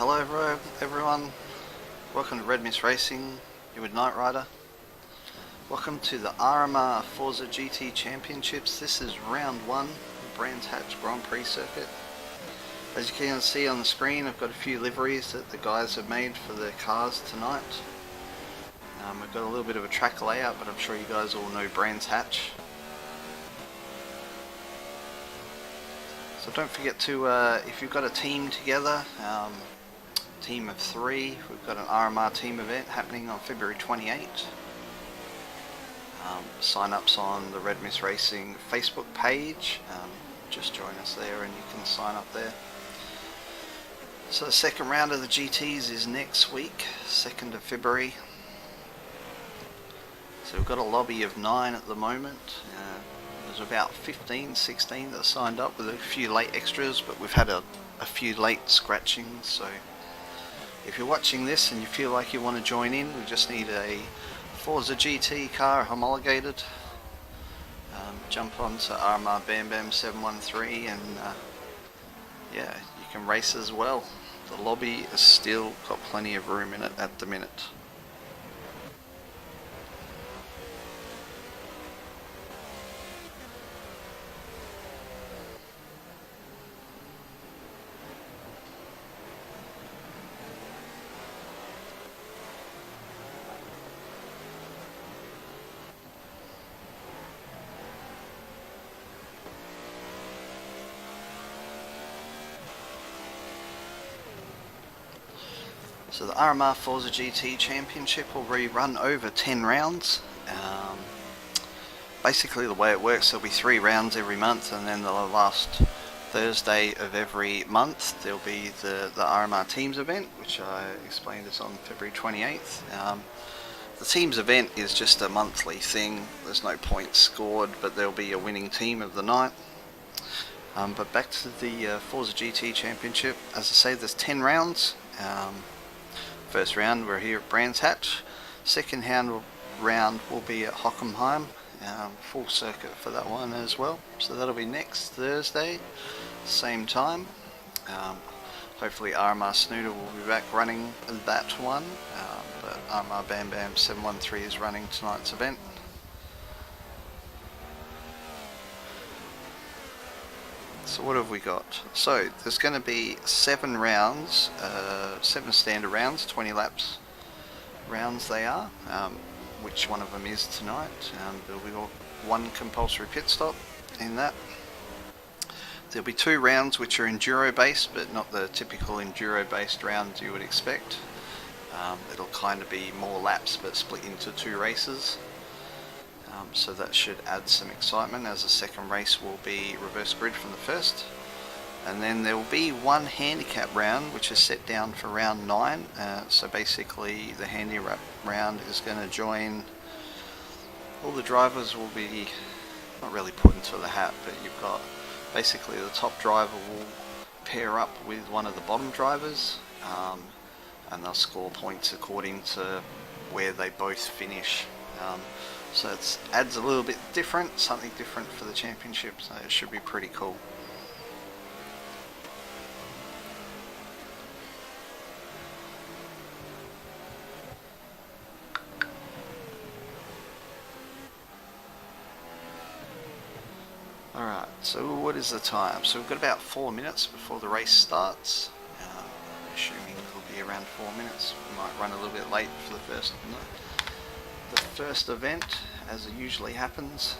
Hello everyone, welcome to Red Mist Racing, you with Knight Rider. Welcome to the RMR Forza GT Championships. This is round 1, Brands Hatch Grand Prix circuit. As you can see on the screen, I've got a few liveries that the guys have made for their cars tonight. I've got a little bit of a track layout, but I'm sure you guys all know Brands Hatch. So don't forget to, if you've got a team together, team of 3, we've got an RMR team event happening on February 28th. Sign-ups on the Red Mist Racing Facebook page. Just join us there and you can sign up there. So the second round of the GTs is next week, 2nd of February. So we've got a lobby of 9 at the moment. There's about 15, 16 that are signed up with a few late extras, but we've had a few late scratchings. So if you're watching this and you feel like you want to join in, we just need a Forza GT car homologated. Jump onto RMR Bam 713 and yeah, you can race as well. The lobby has still got plenty of room in it at the minute. So the RMR Forza GT Championship will rerun over 10 rounds. Basically the way it works, there'll be 3 rounds every month, and then the last Thursday of every month there'll be the RMR Teams event, which I explained is on February 28th. The Teams event is just a monthly thing, there's no points scored, but there'll be a winning team of the night. But back to the Forza GT Championship, as I say, there's 10 rounds. First round we're here at Brands Hatch. Second round will be at Hockenheim. Full circuit for that one as well. So that'll be next Thursday, same time. Hopefully RMR Snooter will be back running that one. But RMR Bam 713 is running tonight's event. So what have we got? So there's going to be 7 rounds, 7 standard rounds, 20 laps rounds they are. Which one of them is tonight? There'll be 1 compulsory pit stop in that. There'll be 2 rounds which are enduro based, but not the typical enduro based rounds you would expect. It'll kind of be more laps but split into 2 races. So that should add some excitement, as the second race will be reverse grid from the first. And then there will be 1 handicap round which is set down for round 9. So basically the handicap round is going to join, all the drivers will be not really put into the hat, but you've got basically the top driver will pair up with one of the bottom drivers, and they'll score points according to where they both finish. So it adds a little bit different, something different for the championship, so it should be pretty cool. Alright, so what is the time? So we've got about 4 minutes before the race starts. Assuming it'll be around 4 minutes. We might run a little bit late for the first event, as it usually happens.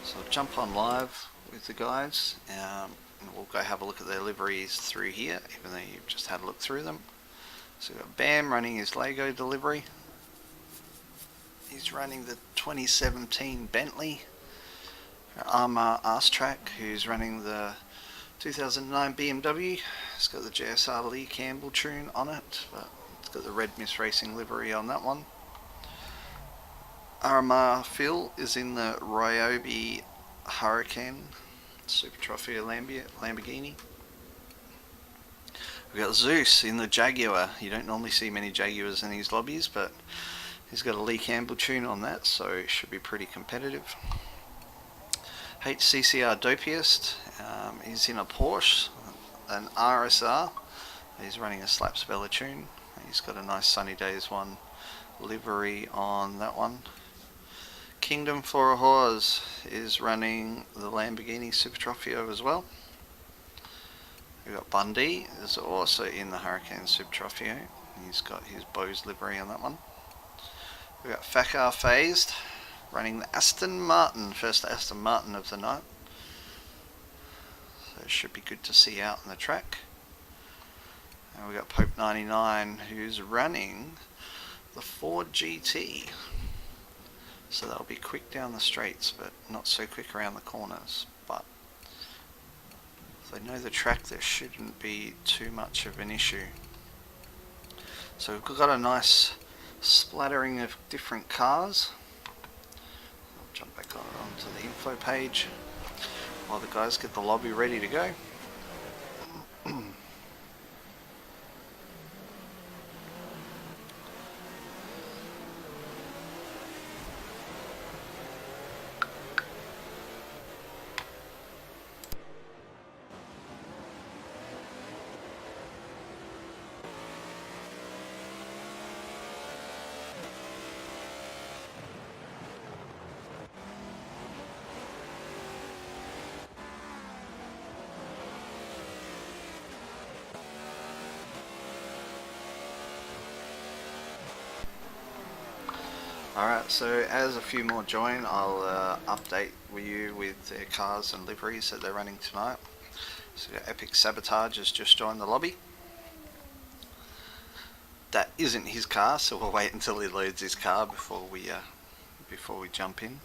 So I'll jump on live with the guys, and we'll go have a look at their liveries through here, even though you've just had a look through them. So we've got Bam running his Lego delivery. He's running the 2017 Bentley. RMR Arstrack, who's running the 2009 BMW. It's got the JSR Lee Campbell tune on it, but it's got the Red Mist Racing livery on that one. RMR Phil is in the Ryobi Hurricane Super Trofeo Lamborghini. We've got Zeus in the Jaguar. You don't normally see many Jaguars in these lobbies, but he's got a Lee Campbell tune on that, so it should be pretty competitive. HCCR Dopiest is in a Porsche. an RSR. He's running a Slaps Bella tune. He's got a nice Sunny Days one livery on that one. Kingdom for a Horse is running the Lamborghini Super Trofeo as well. We've got Bundy is also in the Hurricane Super Trofeo. He's got his Bose livery on that one. We've got Fakar Phased running the Aston Martin, first Aston Martin of the night. So it should be good to see out on the track. And we've got Pope 99 who's running the Ford GT. So they'll be quick down the straights, but not so quick around the corners. But if they know the track, there shouldn't be too much of an issue. So we've got a nice splattering of different cars. I'll jump back onto the info page while the guys get the lobby ready to go. Alright, so as a few more join, I'll update you with their cars and liveries that they're running tonight. So Epic Sabotage has just joined the lobby. That isn't his car, so we'll wait until he loads his car before we jump in.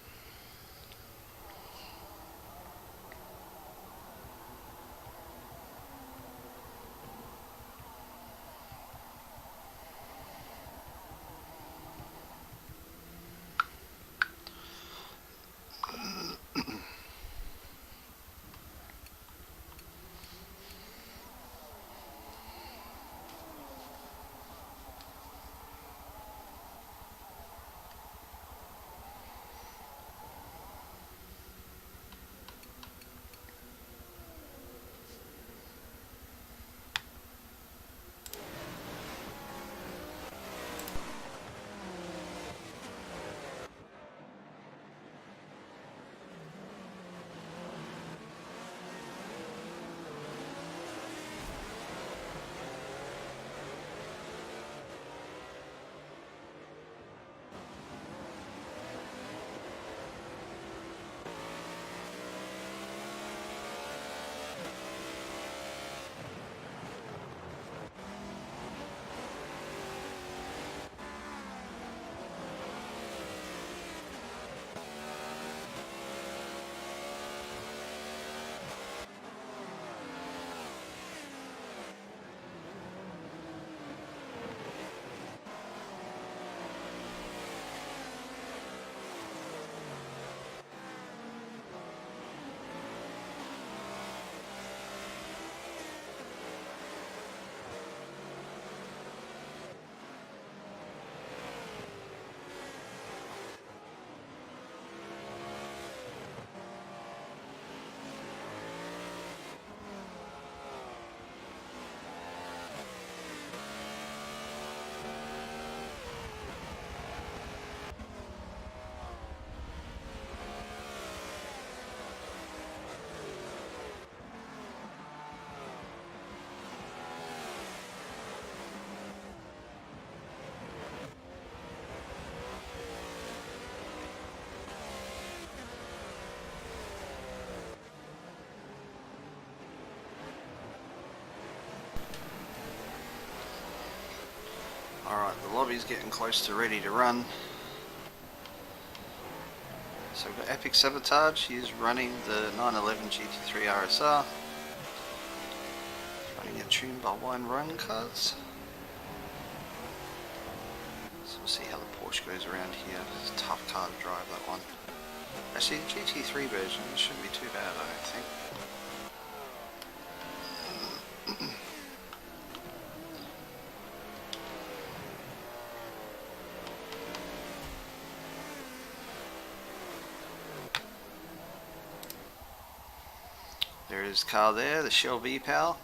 Alright, the lobby's getting close to ready to run. So we've got Epic Sabotage, he's running the 911 GT3 RSR. He's running a tune by Wine Run cars. So we'll see how the Porsche goes around here. It's a tough car to drive, that one. Actually, the GT3 version shouldn't be too bad, I don't think. There is car there, the Shell V-Power.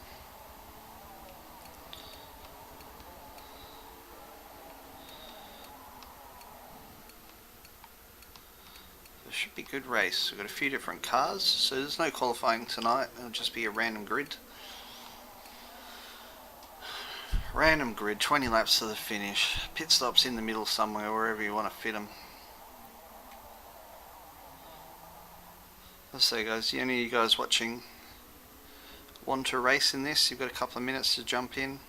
Should be a good race. We've got a few different cars, so there's no qualifying tonight. It'll just be a random grid. Random grid, 20 laps to the finish. Pit stops in the middle somewhere, wherever you want to fit them. So guys, any of you guys watching want to race in this, you've got a couple of minutes to jump in.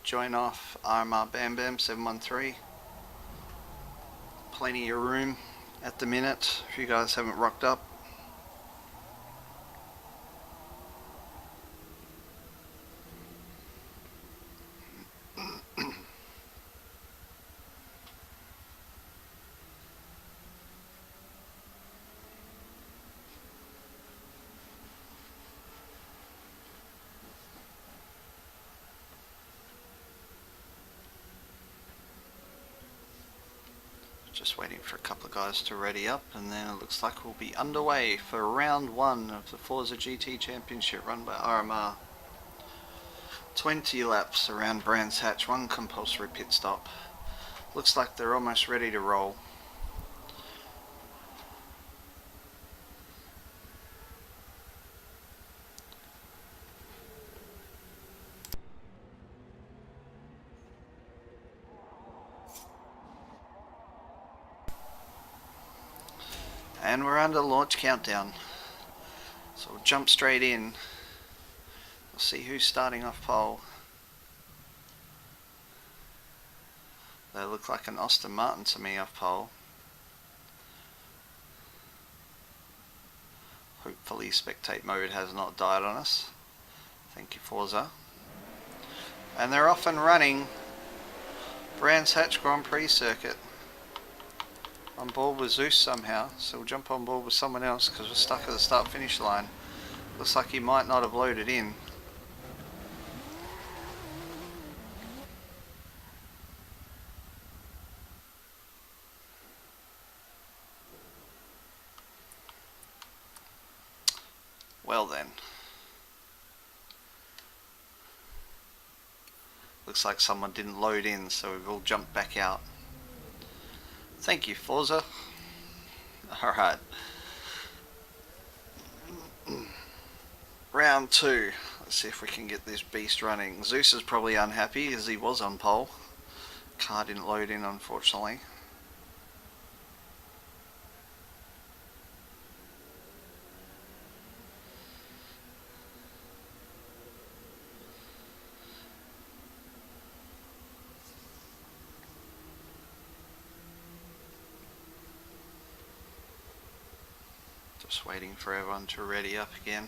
Join off RMR Bam Bam 713. Plenty of room at the minute if you guys haven't rocked up. Just waiting for a couple of guys to ready up, and then it looks like we'll be underway for round 1 of the Forza GT Championship run by RMR. 20 laps around Brands Hatch, 1 compulsory pit stop. Looks like they're almost ready to roll. And we're under launch countdown, so we'll jump straight in. We'll see who's starting off pole. They look like an Aston Martin to me off pole. Hopefully spectate mode has not died on us. Thank you, Forza. And they're off and running. Brands Hatch Grand Prix circuit. On board with Zeus somehow, so we'll jump on board with someone else because we're stuck at the start finish line. Looks like he might not have loaded in. Well then. Looks like someone didn't load in, so we've all jumped back out. Thank you, Forza. Alright. Round 2. Let's see if we can get this beast running. Zeus is probably unhappy as he was on pole. Car didn't load in, unfortunately. Just waiting for everyone to ready up again.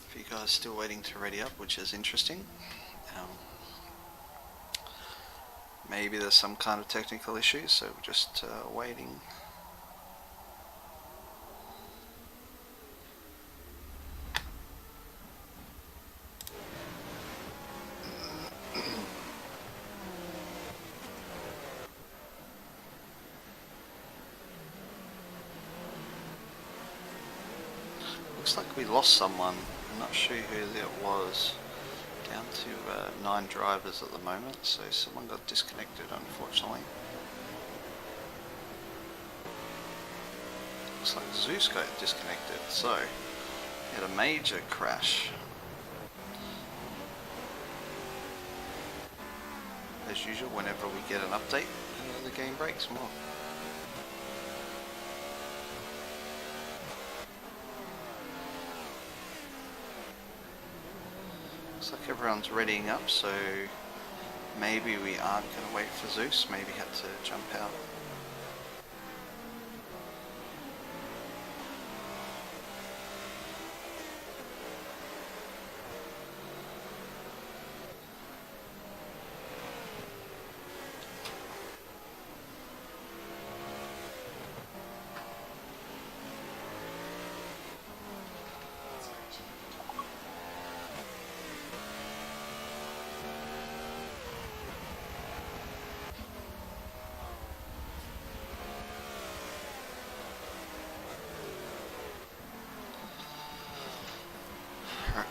A few guys still waiting to ready up, which is interesting. Maybe there's some kind of technical issue, so we're just waiting. Looks like we lost someone. I'm not sure who it was. Down to 9 drivers at the moment, so someone got disconnected, unfortunately. Looks like Zeus got disconnected, so he had a major crash. As usual, whenever we get an update, the game breaks more. Looks like everyone's readying up, so maybe we aren't going to wait for Zeus, maybe had to jump out.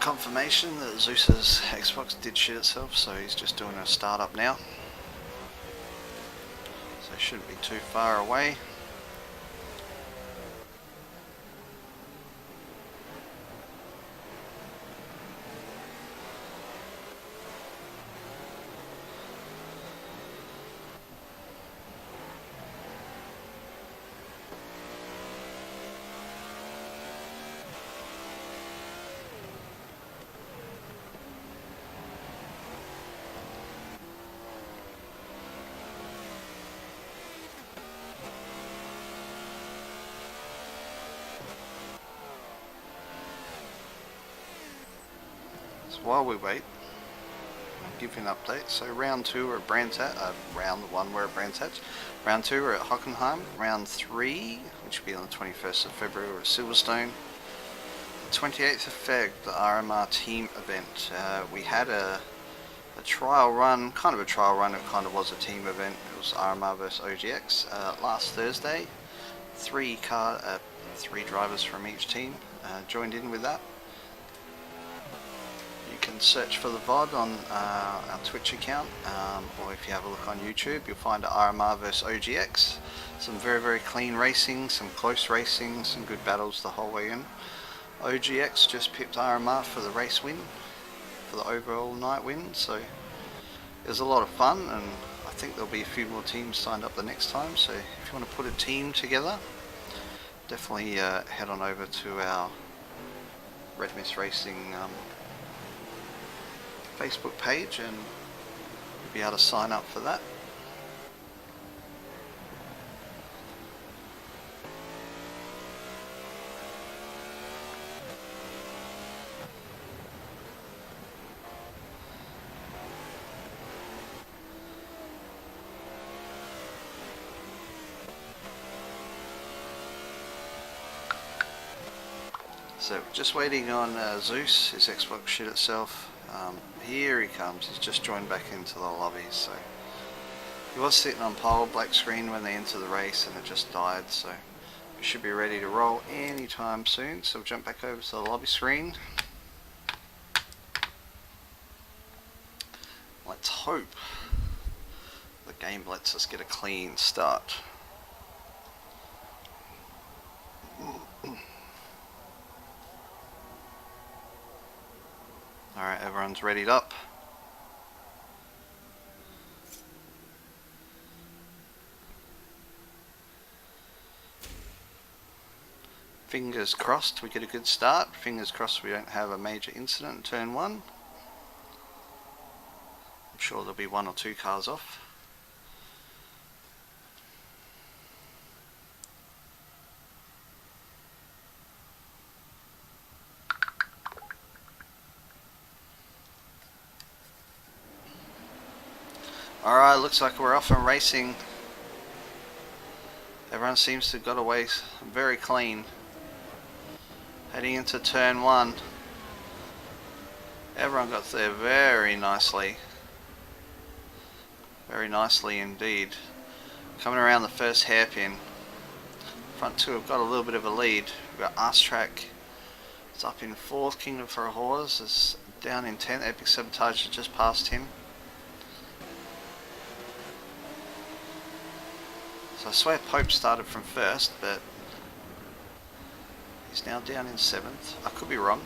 confirmation that Zeus's Xbox did shit itself, so he's just doing a startup now. So shouldn't be too far away. While we wait, I'll give you an update. So round 2 we're at Brands Hatch, round 1 we're at Brands Hatch, round 2 we're at Hockenheim, round 3, which will be on the 21st of February, we're at Silverstone, the 28th of Feb, the RMR team event. We had a trial run, kind of a trial run, it kind of was a team event. It was RMR versus OGX last Thursday. 3 drivers from each team joined in with that. You can search for the VOD on our Twitch account, or if you have a look on YouTube, you'll find RMR vs OGX. Some very clean racing, some close racing, some good battles the whole way in. OGX just pipped RMR for the race win, for the overall night win, so it was a lot of fun, and I think there'll be a few more teams signed up the next time. So if you want to put a team together, definitely head on over to our Red Mist Racing Facebook page and you'll be able to sign up for that. So just waiting on Zeus, his Xbox shit itself. Here he comes, he's just joined back into the lobby. So he was sitting on pole, black screen when they enter the race, and it just died, so we should be ready to roll anytime soon. So we'll jump back over to the lobby screen. Let's hope the game lets us get a clean start. Alright, everyone's readied up. Fingers crossed we get a good start. Fingers crossed we don't have a major incident in turn 1. I'm sure there'll be 1 or 2 cars off. Alright, looks like we're off and racing. Everyone seems to have got away very clean. Heading into turn 1. Everyone got there very nicely. Very nicely indeed. Coming around the first hairpin. Front 2 have got a little bit of a lead. We've got Arse Track. It's up in 4th, Kingdom for a Horse is down in 10th. Epic Sabotage has just passed him. So I swear Pope started from 1st, but he's now down in 7th. I could be wrong.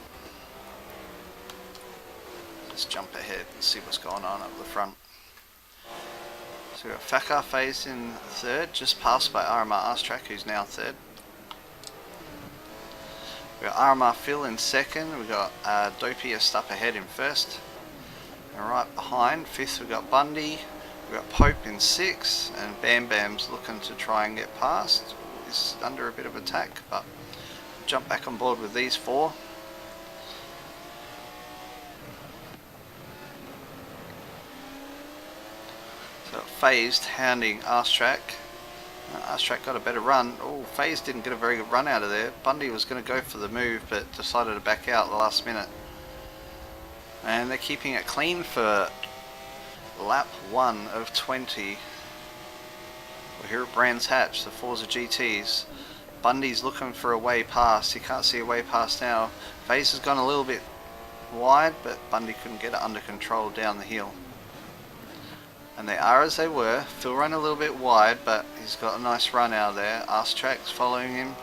Let's jump ahead and see what's going on up the front. So we've got Fakar Phase in 3rd, just passed by RMR Arse Track, who's now 3rd. We've got RMR Phil in 2nd. We've got Dopiest up ahead in 1st. And right behind, 5th, we've got Bundy. We've got Pope in 6th, and Bam Bam's looking to try and get past. He's under a bit of attack, but jump back on board with these 4. So Phased hounding Arse Track. Arse Track got a better run. Oh, Phased didn't get a very good run out of there. Bundy was going to go for the move, but decided to back out at the last minute. And they're keeping it clean for lap 1 of 20. We're here at Brands Hatch, the Forza GTs. Bundy's looking for a way past. He can't see a way past now. Phase has gone a little bit wide, but Bundy couldn't get it under control down the hill. And they are as they were. Phil ran a little bit wide, but he's got a nice run out of there. Arstrack's following him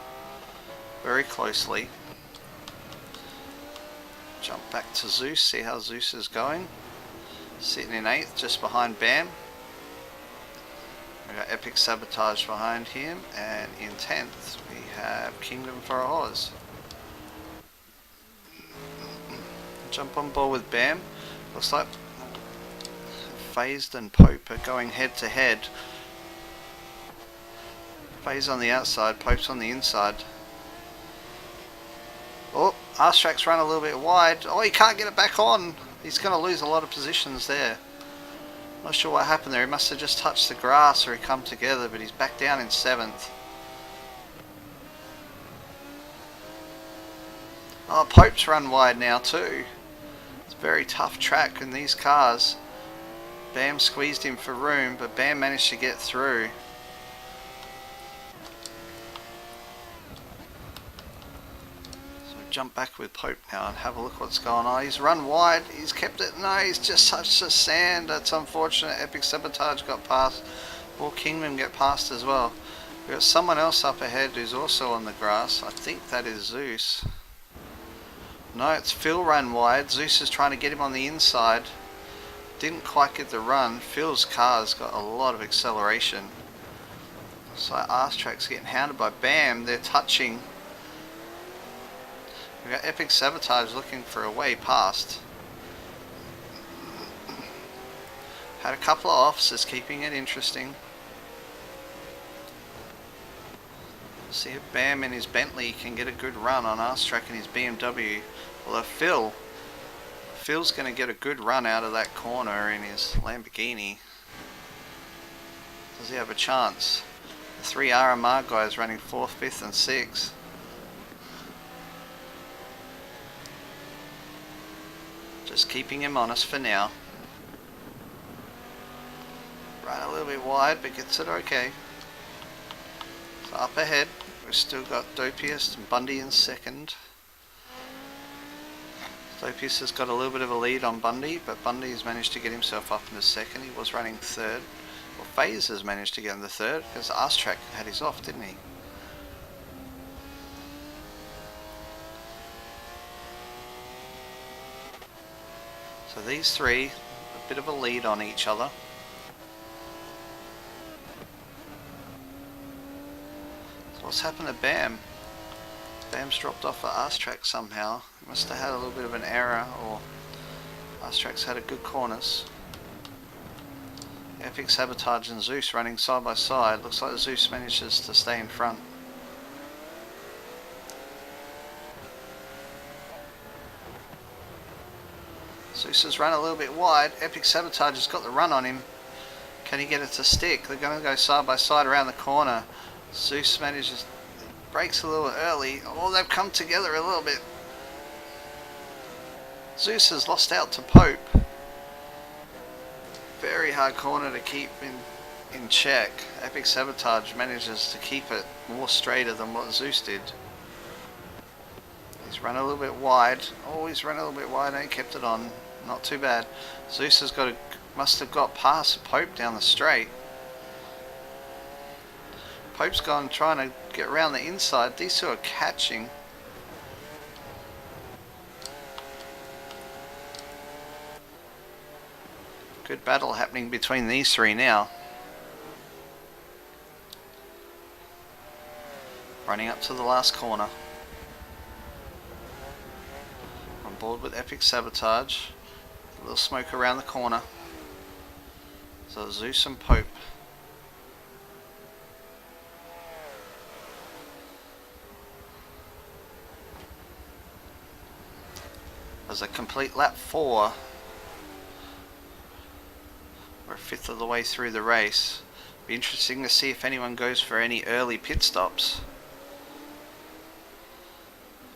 very closely. Jump back to Zeus, see how Zeus is going. Sitting in 8th, just behind Bam. We got Epic Sabotage behind him, and in 10th we have Kingdom for a Horse. Jump on board with Bam. Looks like Phased and Pope are going head to head. Phase on the outside, Pope's on the inside. Oh, Arstrack's run a little bit wide. Oh, he can't get it back on. He's going to lose a lot of positions there. Not sure what happened there. He must have just touched the grass or he come together, but he's back down in 7th. Oh, Pope's run wide now too. It's a very tough track in these cars. Bam squeezed him for room, but Bam managed to get through. So jump back with Pope now and have a look what's going on. He's run wide, he's kept it. No, he's just touched the sand. That's unfortunate. Epic Sabotage got past. Will Kingdom get past as well? We've got someone else up ahead who's also on the grass. I think that is Zeus. No, it's Phil run wide. Zeus is trying to get him on the inside. Didn't quite get the run. Phil's car's got a lot of acceleration. So Arstrack's getting hounded by Bam. They're touching. We've got Epic Sabotage looking for a way past. Had a couple of officers keeping it interesting. See if Bam in his Bentley can get a good run on Arstrack and his BMW. Although Phil's going to get a good run out of that corner in his Lamborghini. Does he have a chance? The 3 RMR guys running 4th, 5th and 6th. Just keeping him honest for now. Run a little bit wide, but gets it okay. So up ahead, we've still got Dopius and Bundy in 2nd. Dopius has got a little bit of a lead on Bundy, but Bundy has managed to get himself up into 2nd. He was running 3rd. Well, FaZe has managed to get into 3rd because Arstrack had his off, didn't he? So these three, a bit of a lead on each other. So what's happened to Bam? Bam's dropped off at Arstrack somehow. He must have had a little bit of an error, or Arstrack's had a good corners. Epic Sabotage and Zeus running side by side. Looks like Zeus manages to stay in front. Zeus has run a little bit wide. Epic Sabotage has got the run on him. Can he get it to stick? They're going to go side by side around the corner. Zeus manages, breaks a little early. Oh, they've come together a little bit. Zeus has lost out to Pope. Very hard corner to keep in check. Epic Sabotage manages to keep it more straighter than what Zeus did. He's run a little bit wide. Oh, he's run a little bit wide and kept it on. Not too bad. Zeus has got must have got past Pope down the straight. Pope's gone trying to get around the inside. These two are catching. Good battle happening between these three now. Running up to the last corner. On board with Epic Sabotage. A little smoke around the corner. So Zeus and Pope. As a complete lap 4. We're a fifth of the way through the race. Be interesting to see if anyone goes for any early pit stops.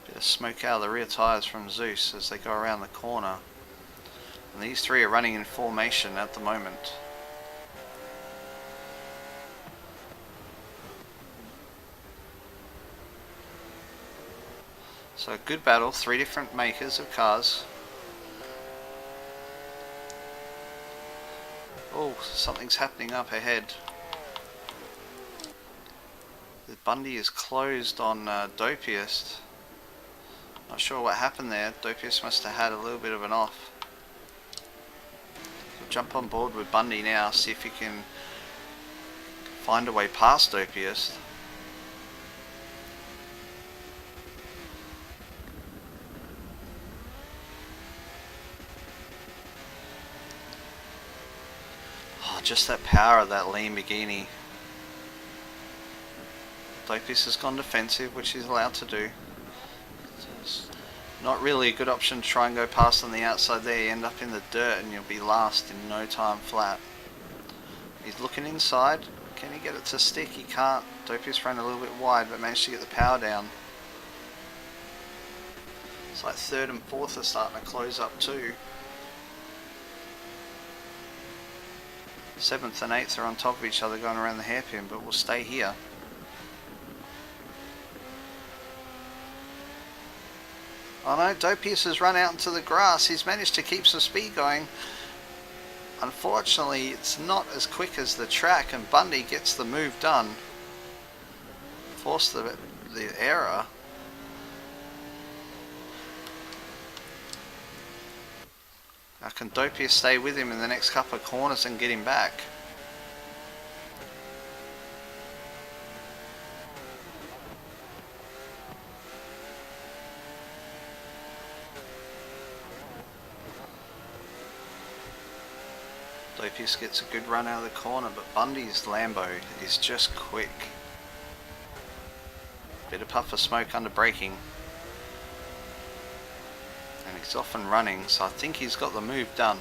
Bit of smoke out of the rear tyres from Zeus as they go around the corner. And these three are running in formation at the moment. So a good battle, 3 different makers of cars. Oh, something's happening up ahead. The Bundy is closed on Dopiest. Not sure what happened there. Dopiest must have had a little bit of an off. So jump on board with Bundy now, see if he can find a way past Dopiest. Oh, just that power of that Lamborghini. Dopiest has gone defensive, which he's allowed to do. It's not really a good option to try and go past on the outside there. You end up in the dirt and you'll be last in no time flat. He's looking inside. Can he get it to stick? He can't. Dopiest ran a little bit wide but managed to get the power down. It's like third and fourth are starting to close up too. Seventh and eighth are on top of each other going around the hairpin, but we'll stay here. Oh no, Dopiest has run out into the grass. He's managed to keep some speed going. Unfortunately, it's not as quick as the track, and Bundy gets the move done. Forced the error. Now can Dopiest stay with him in the next couple of corners and get him back? Dopiest gets a good run out of the corner, but Bundy's Lambo is just quick. Bit of puff of smoke under braking. And he's off and running, so I think he's got the move done.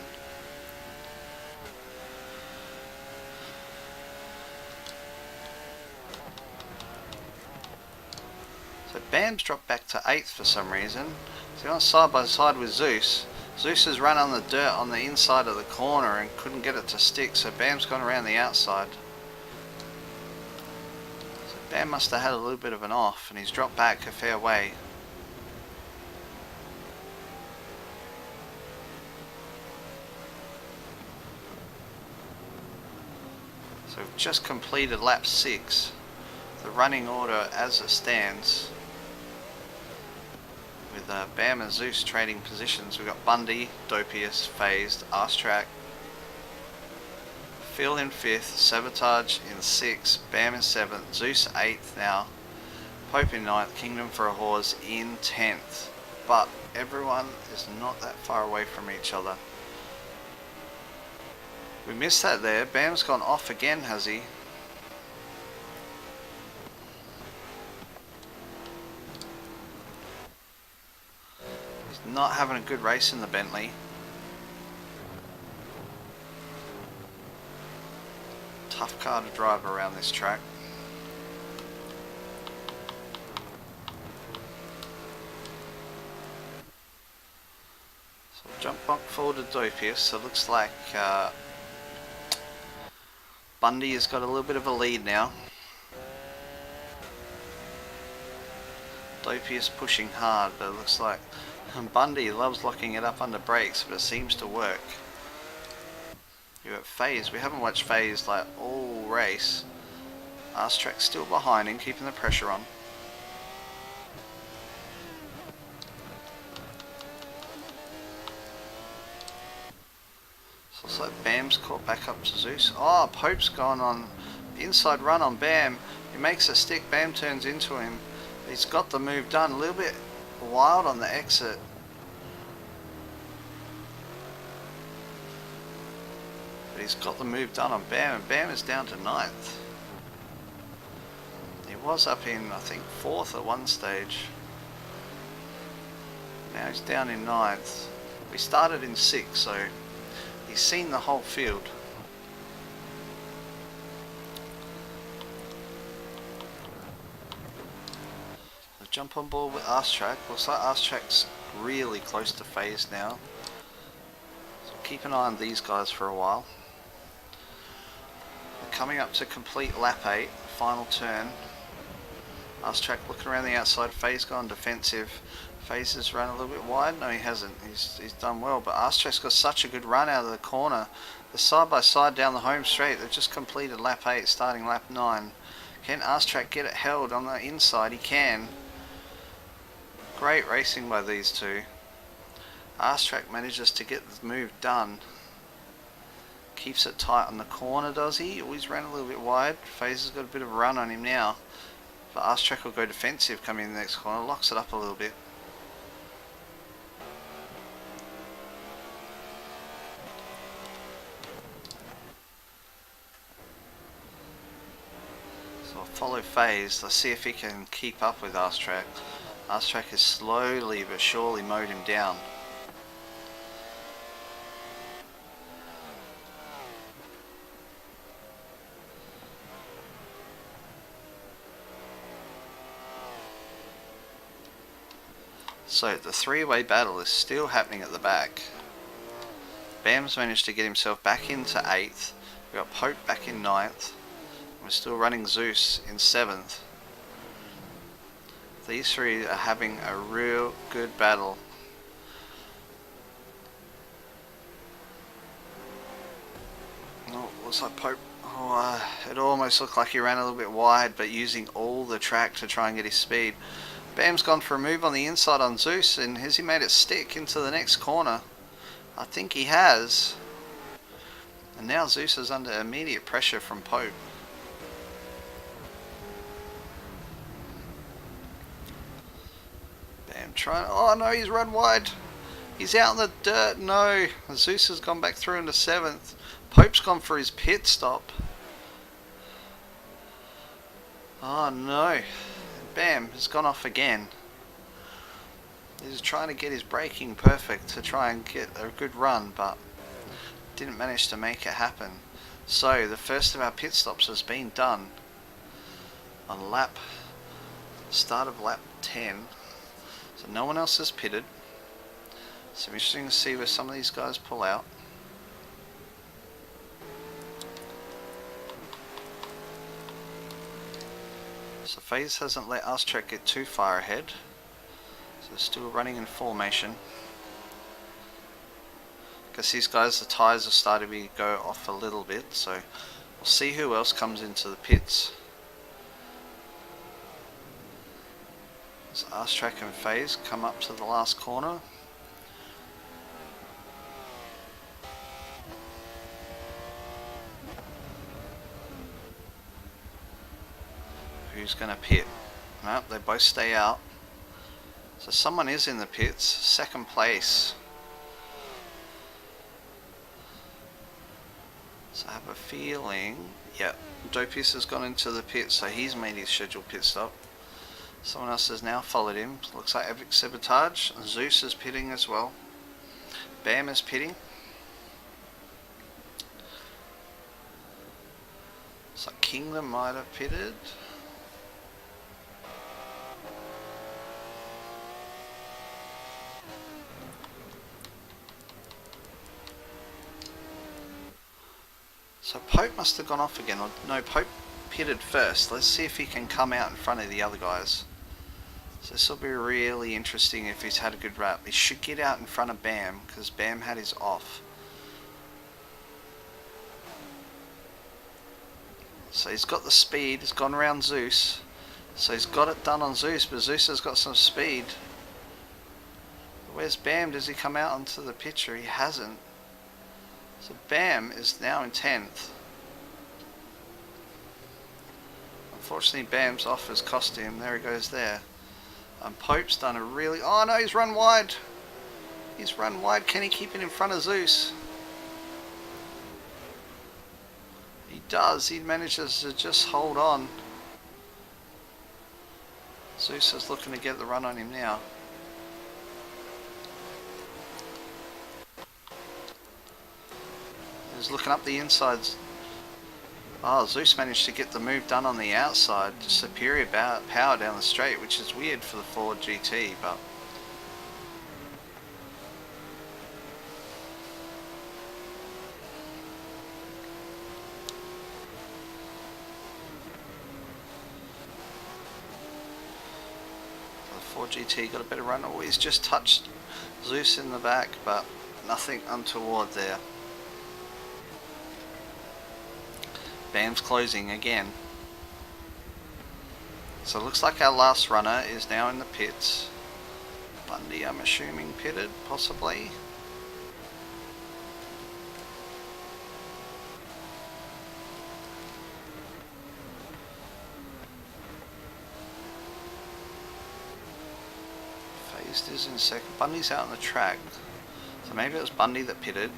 So Bam's dropped back to 8th for some reason. So he's on side by side with Zeus. Zeus has run on the dirt on the inside of the corner and couldn't get it to stick, so Bam's gone around the outside. So Bam must have had a little bit of an off and he's dropped back a fair way. So we've just completed lap 6. The running order as it stands, with Bam and Zeus trading positions. We've got Bundy, Dopiest, Phased, Arstrack, Phil in 5th, Sabotage in 6th, Bam in 7th, Zeus 8th now, Pope in 9th, Kingdom for a Horse in 10th. But everyone is not that far away from each other. We missed that there. Bam's gone off again, has he? He's not having a good race in the Bentley. Tough car to drive around this track. So jump back forward to Dopiest. So it looks like Bundy has got a little bit of a lead now. Dopiest pushing hard, but it looks like Bundy loves locking it up under brakes, but it seems to work. You got Phase. We haven't watched Phase like all race. Arstrack's still behind him, keeping the pressure on. So it's like Bam's caught back up to Zeus. Oh, Pope's gone on the inside run on Bam. He makes a stick, Bam turns into him. He's got the move done. A little bit wild on the exit. But he's got the move done on Bam, and Bam is down to 9th. He was up in, I think, 4th at one stage. Now he's down in 9th. We started in 6th, so he's seen the whole field. So jump on board with Arstrack. Looks like Arstrack's really close to Phase now. So keep an eye on these guys for a while. We're coming up to complete lap 8, final turn. Arstrack looking around the outside, Phase gone defensive. FaZe has run a little bit wide. No, he hasn't. He's done well. But Arstrak's got such a good run out of the corner. The side by side down the home straight. They've just completed lap 8, starting lap 9. Can Arstrak get it held on the inside? He can. Great racing by these two. Arstrak manages to get the move done. Keeps it tight on the corner, does he? Always ran a little bit wide. FaZe has got a bit of a run on him now. But Arstrak will go defensive coming in the next corner. Locks it up a little bit. So I'll follow FaZe. Let's see if he can keep up with Arstrak. Arstrak has slowly but surely mowed him down. So the three-way battle is still happening at the back. Bam's managed to get himself back into 8th. We've got Pope back in 9th. We're still running Zeus in 7th. These three are having a real good battle. Oh, looks like Pope. Oh, it almost looked like he ran a little bit wide, but using all the track to try and get his speed. Bam's gone for a move on the inside on Zeus, and has he made it stick into the next corner? I think he has. And now Zeus is under immediate pressure from Pope. Bam trying. Oh no, he's run wide. He's out in the dirt. No, Zeus has gone back through into 7th. Pope's gone for his pit stop. Oh no. Bam has gone off again. He's trying to get his braking perfect to try and get a good run, but didn't manage to make it happen. So the first of our pit stops has been done on start of lap 10. So no one else has pitted. So interesting to see where some of these guys pull out. So FaZe hasn't let Arstrak get too far ahead. So still running in formation. Because these guys, the tyres have started to go off a little bit. So we'll see who else comes into the pits. So Arstrak and FaZe come up to the last corner. Who's going to pit? Nope, they both stay out. So someone is in the pits. Second place. So I have a feeling, yeah, Dopius has gone into the pit, so he's made his scheduled pit stop. Someone else has now followed him. Looks like Epic Sabotage. Zeus is pitting as well. Bam is pitting. So Kingdom might have pitted. So Pope must have gone off again. Or, no, Pope pitted first. Let's see if he can come out in front of the other guys. So this will be really interesting if he's had a good wrap. He should get out in front of Bam, because Bam had his off. So he's got the speed. He's gone around Zeus. So he's got it done on Zeus, but Zeus has got some speed. Where's Bam? Does he come out onto the picture? He hasn't. So Bam is now in 10th. Unfortunately, Bam's off has cost him. There he goes there. And Pope's done a really... Oh no, he's run wide. He's run wide. Can he keep it in front of Zeus? He does. He manages to just hold on. Zeus is looking to get the run on him now. He's looking up the insides. Oh, Zeus managed to get the move done on the outside. Superior power down the straight, which is weird for the Ford GT, but... the Ford RMR GT got a better run. Oh, he's just touched Zeus in the back, but nothing untoward there. Bam's closing again. So it looks like our last runner is now in the pits. Bundy, I'm assuming, pitted, possibly. Phased is in second. Bundy's out on the track. So maybe it was Bundy that pitted.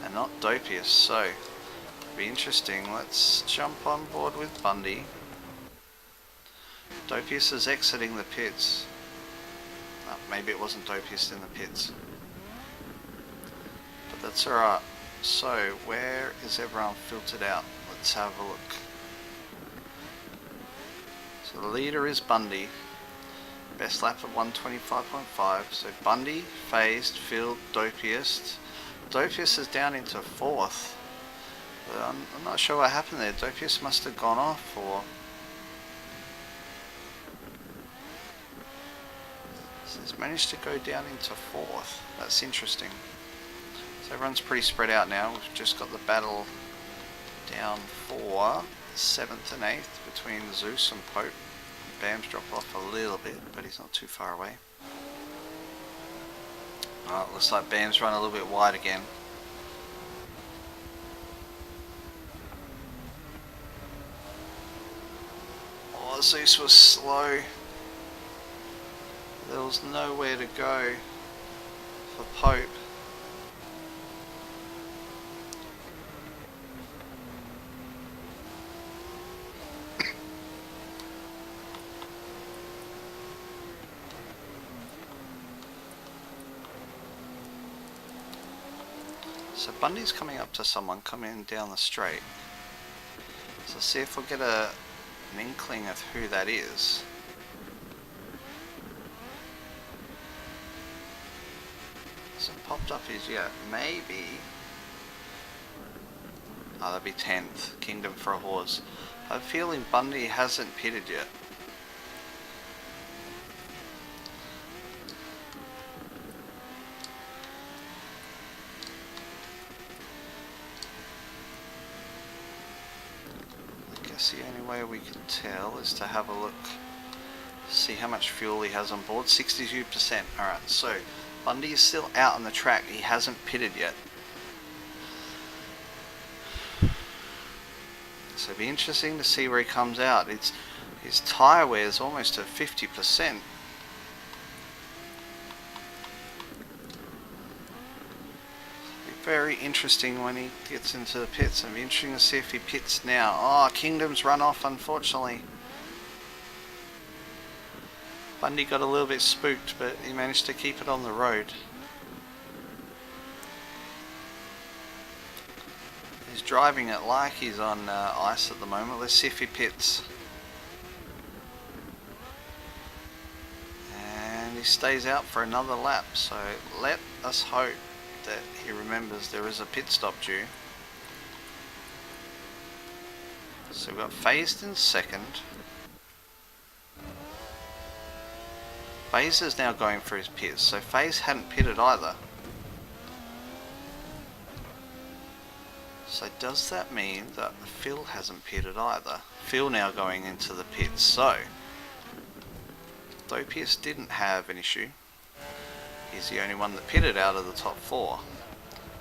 And not Dopius, so it'll be interesting. Let's jump on board with Bundy. Dopius is exiting the pits. Oh, maybe it wasn't Dopius in the pits. But that's alright. So, where is everyone filtered out? Let's have a look. So the leader is Bundy. Best lap of 125.5. So Bundy, phased, Phil, Dopius. Dopius is down into fourth. But I'm not sure what happened there. Dopius must have gone off, or... So he's managed to go down into fourth. That's interesting. So everyone's pretty spread out now. We've just got the battle down for 7th and 8th between Zeus and Pope. Bam's dropped off a little bit, but he's not too far away. Alright, looks like Bam's run a little bit wide again. Oh, Zeus was slow. There was nowhere to go for Pope. So Bundy's coming up to someone coming down the straight. So see if we'll get an inkling of who that is. So popped up is yet. Maybe. Oh, that'd be 10th. Kingdom for a Horse. I have a feeling Bundy hasn't pitted yet. The only way we can tell is to have a look, see how much fuel he has on board. 62%. Alright, so Bundy is still out on the track. He hasn't pitted yet. So it'll be interesting to see where he comes out. His tyre wear is almost at 50%. Very interesting when he gets into the pits. It'll be interesting to see if he pits now. Oh, Kingdom's run off, unfortunately. Bundy got a little bit spooked, but he managed to keep it on the road. He's driving it like he's on ice at the moment. Let's see if he pits. And he stays out for another lap, so let us hope that he remembers there is a pit stop due. So we've got phased in second. Phase is now going for his pits, so Phase hadn't pitted either. So does that mean that Phil hasn't pitted either? Phil now going into the pits, so Dopius didn't have an issue. He's the only one that pitted out of the top four.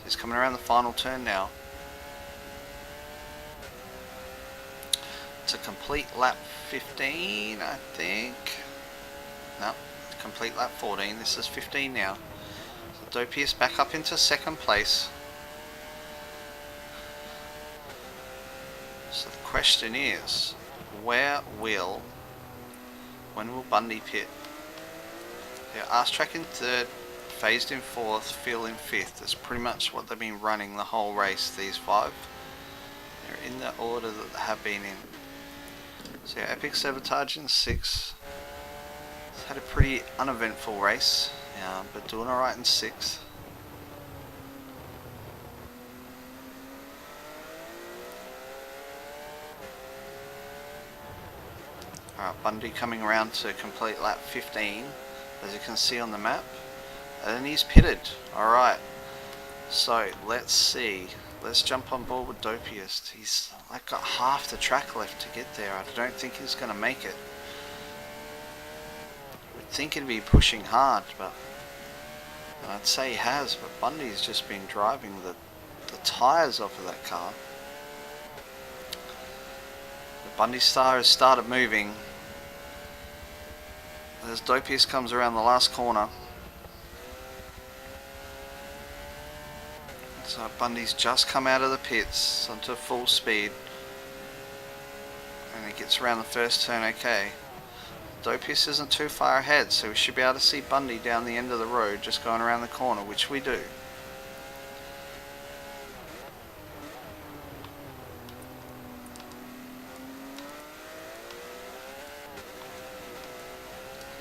He's coming around the final turn now. It's a complete lap 15, I think. No, complete lap 14. This is 15 now. So Dopius back up into second place. So the question is, when will Bundy pit? Yeah, Arse Track in third, Phased in fourth, Phil in fifth. That's pretty much what they've been running the whole race, these five. They're in the order that they have been in. So yeah, Epic Sabotage in sixth. It's had a pretty uneventful race, but doing alright in sixth. Alright, Bundy coming around to complete lap 15, as you can see on the map. And he's pitted. Alright, so let's see. Let's jump on board with Dopiest. He's like got half the track left to get there. I don't think he's going to make it. We'd think he'd be pushing hard, but I'd say he has. But Bundy's just been driving the tyres off of that car. The Bundy Star has started moving. As Dopiest comes around the last corner. So Bundy's just come out of the pits onto full speed. And he gets around the first turn okay. Dopiest isn't too far ahead, so we should be able to see Bundy down the end of the road just going around the corner, which we do.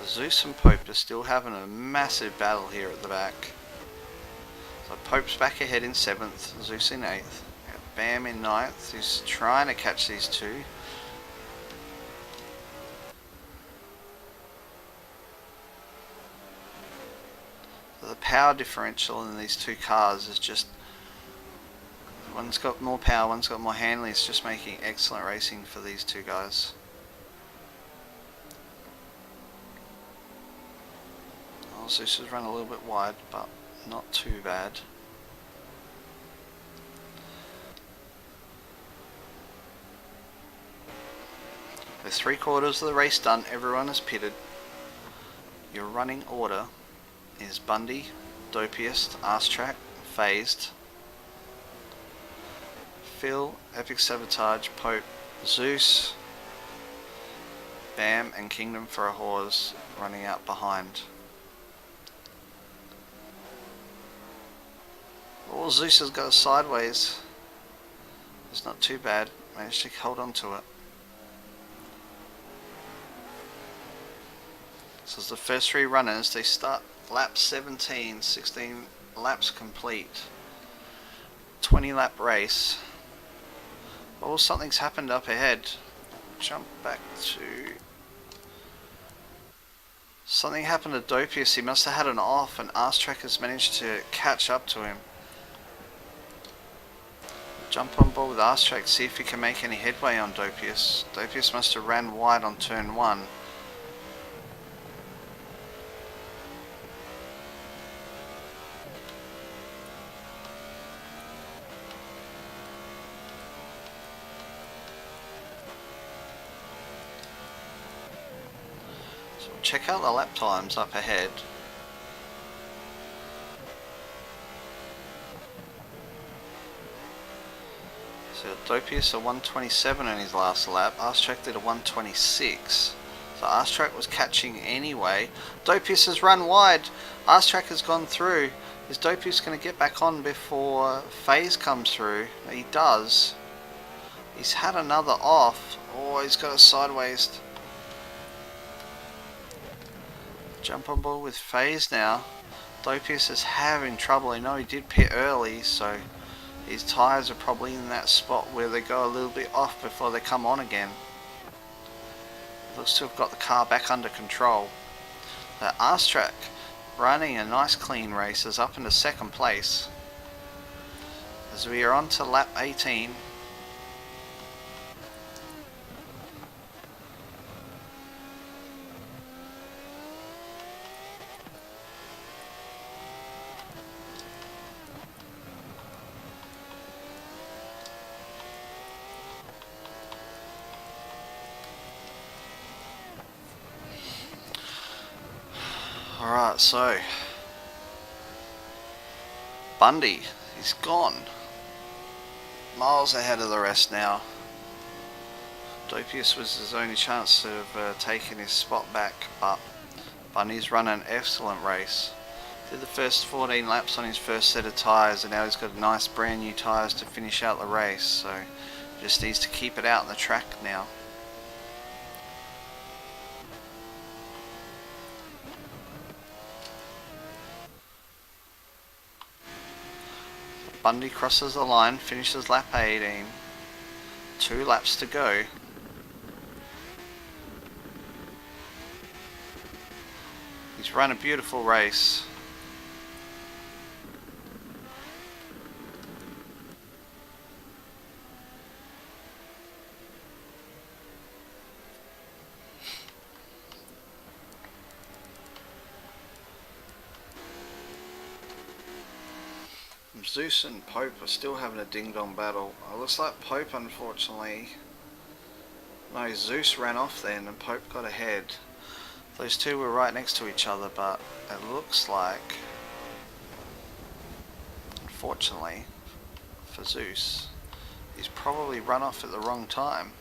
Zeus and Pope are still having a massive battle here at the back. So Pope's back ahead in 7th, Zeus in 8th, Bam in 9th, who's trying to catch these two. So the power differential in these two cars is just, one's got more power, one's got more handling. It's just making excellent racing for these two guys. Oh, Zeus has run a little bit wide, but not too bad. With 3/4 of the race done, everyone is pitted. Your running order is Bundy, Dopiest, Arstrack, Phased, Phil, Epic Sabotage, Pope, Zeus, Bam and Kingdom for a Horse running out behind. Oh, Zeus has got a sideways. It's not too bad. Managed to hold on to it. So as the first three runners, they start lap 17, 16 laps complete. 20 lap race. Oh, something's happened up ahead. Jump back to... Something happened to Dopiest. He must have had an off and Arstrack has managed to catch up to him. Jump on board with Arstrack, see if he can make any headway on Dopiest. Dopiest must have ran wide on turn 1. So check out the lap times up ahead. So Dopiest a 127 in his last lap, Arstrack did a 126. So Arstrack was catching anyway. Dopiest has run wide, Arstrack has gone through. Is Dopiest going to get back on before Phase comes through? He does. He's had another off. Oh, he's got a sideways. Jump on board with Phase now. Dopiest is having trouble. I know he did pit early, so his tyres are probably in that spot where they go a little bit off before they come on again. Looks to have got the car back under control. The Arstrack running a nice clean race is up into 2nd place. As we are on to lap 18. Alright, so Bundy, he's gone. Miles ahead of the rest now. Dopiest was his only chance of taking his spot back, but Bundy's run an excellent race. Did the first 14 laps on his first set of tyres, and now he's got nice brand new tyres to finish out the race, so just needs to keep it out on the track now. Bundy crosses the line, finishes lap 18. 2 laps to go. He's run a beautiful race. Zeus and Pope are still having a ding-dong battle. It looks like Pope, unfortunately... No, Zeus ran off then and Pope got ahead. Those two were right next to each other, but it looks like, unfortunately, for Zeus, he's probably run off at the wrong time.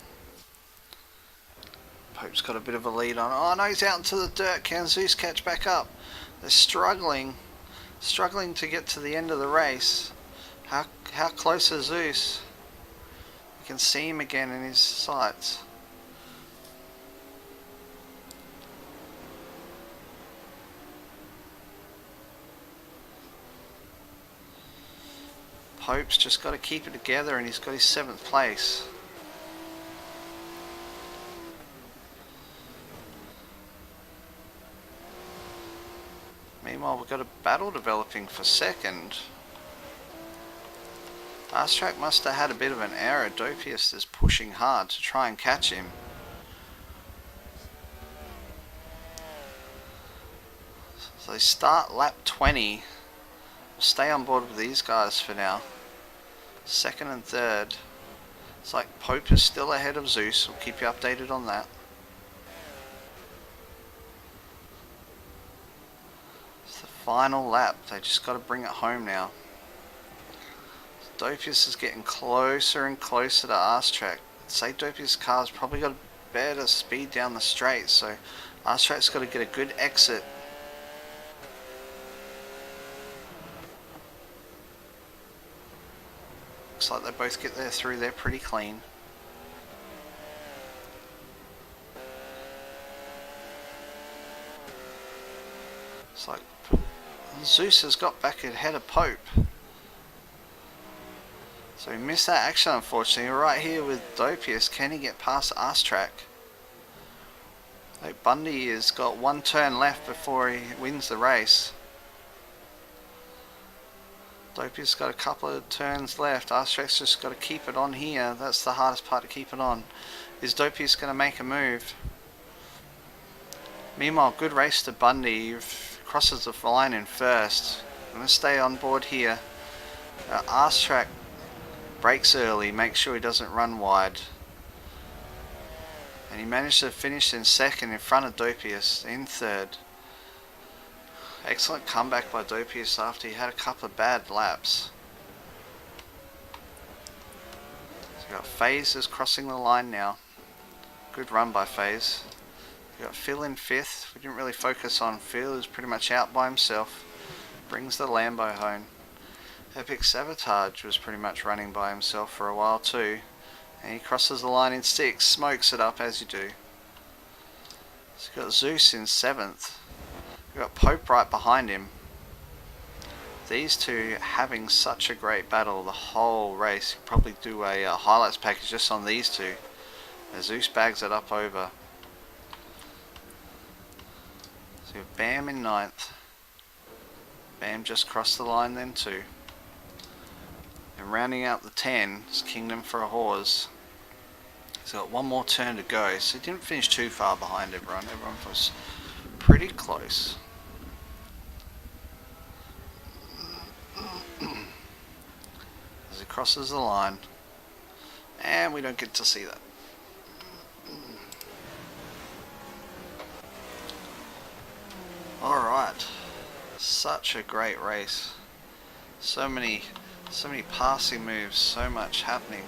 Pope's got a bit of a lead on. Oh no, he's out into the dirt. Can Zeus catch back up? They're struggling to get to the end of the race. How close is Zeus? You can see him again in his sights. Pope's just got to keep it together and he's got his 7th place. Meanwhile, we've got a battle developing for 2nd. Arstrack must have had a bit of an error. Dopius is pushing hard to try and catch him. So they start lap 20. We'll stay on board with these guys for now. 2nd and 3rd. It's like Pope is still ahead of Zeus. We'll keep you updated on that. It's the final lap. They just got to bring it home now. Dopius is getting closer and closer to Arstrack. I'd say Dopius' car's probably got better speed down the straight, so Arstrack's got to get a good exit. Looks like they both get there through there pretty clean. It's like Zeus has got back ahead of Pope. So he missed that action, unfortunately. Right here with Dopius, can he get past Arstrack? Like Bundy has got 1 turn left before he wins the race. Dopius got a couple of turns left. Arstrack's just got to keep it on here. That's the hardest part, to keep it on. Is Dopius going to make a move? Meanwhile, good race to Bundy. He crosses the line in 1st. I'm going to stay on board here. Arstrack brakes early, make sure he doesn't run wide. And he managed to finish in 2nd in front of Dopius in 3rd. Excellent comeback by Dopius after he had a couple of bad laps. So we've got FaZe crossing the line now. Good run by FaZe. We've got Phil in 5th. We didn't really focus on Phil, who's pretty much out by himself. Brings the Lambo home. Epic Sabotage was pretty much running by himself for a while too. And he crosses the line in 6th. Smokes it up as you do. So we've got Zeus in 7th. We've got Pope right behind him. These two having such a great battle the whole race. You probably do a highlights package just on these two. As Zeus bags it up over. So we have Bam in 9th. Bam just crossed the line then too. And rounding out the 10 is Kingdom for a Horse. He's got 1 more turn to go, so he didn't finish too far behind everyone. Everyone was pretty close. As he crosses the line, and we don't get to see that. Alright, such a great race. So many passing moves, so much happening.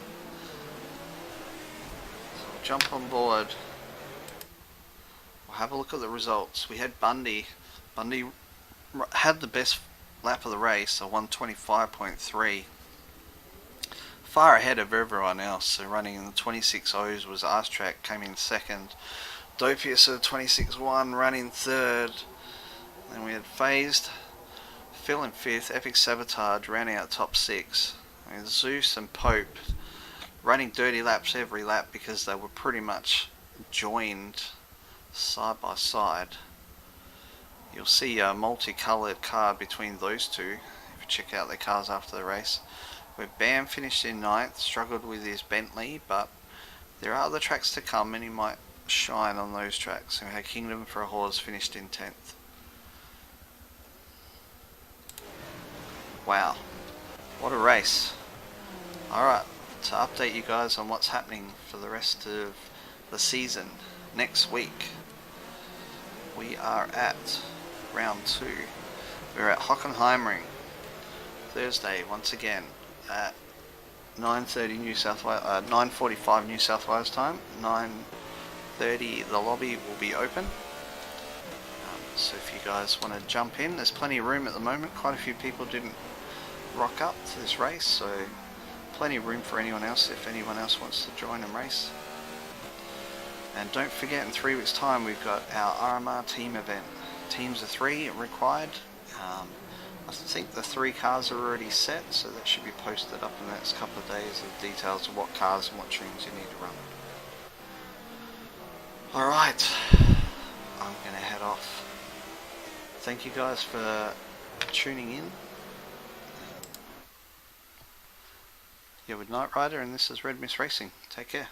So we'll jump on board. We'll have a look at the results. We had Bundy. Bundy had the best lap of the race, a 125.3. Far ahead of everyone else. So running in the 26.0s was Arstrack, came in 2nd. Dopius at 26.1, running 3rd. Then we had FaZe, Phil in 5th, Epic Sabotage rounding out top 6. And Zeus and Pope running dirty laps every lap because they were pretty much joined side by side. You'll see a multicolored car between those two if you check out their cars after the race. Where Bam finished in 9th, struggled with his Bentley, but there are other tracks to come and he might shine on those tracks. We had Kingdom for a Horse finished in 10th. Wow, what a race. Alright, to update you guys on what's happening for the rest of the season, next week we are at round 2. We're at Hockenheimring Thursday once again at 9:30 New South Wales, 9:45 New South Wales time. 9:30 the lobby will be open. So if you guys want to jump in, there's plenty of room at the moment. Quite a few people didn't rock up to this race, so plenty of room for anyone else if anyone else wants to join and race. And don't forget, in 3 weeks time we've got our RMR team event. Teams of 3 required. I think the 3 cars are already set, so that should be posted up in the next couple of days of details of what cars and what tunes you need to run. Alright, I'm going to head off. Thank you guys for tuning in. You're with Knight Rider and this is Red Miss Racing. Take care.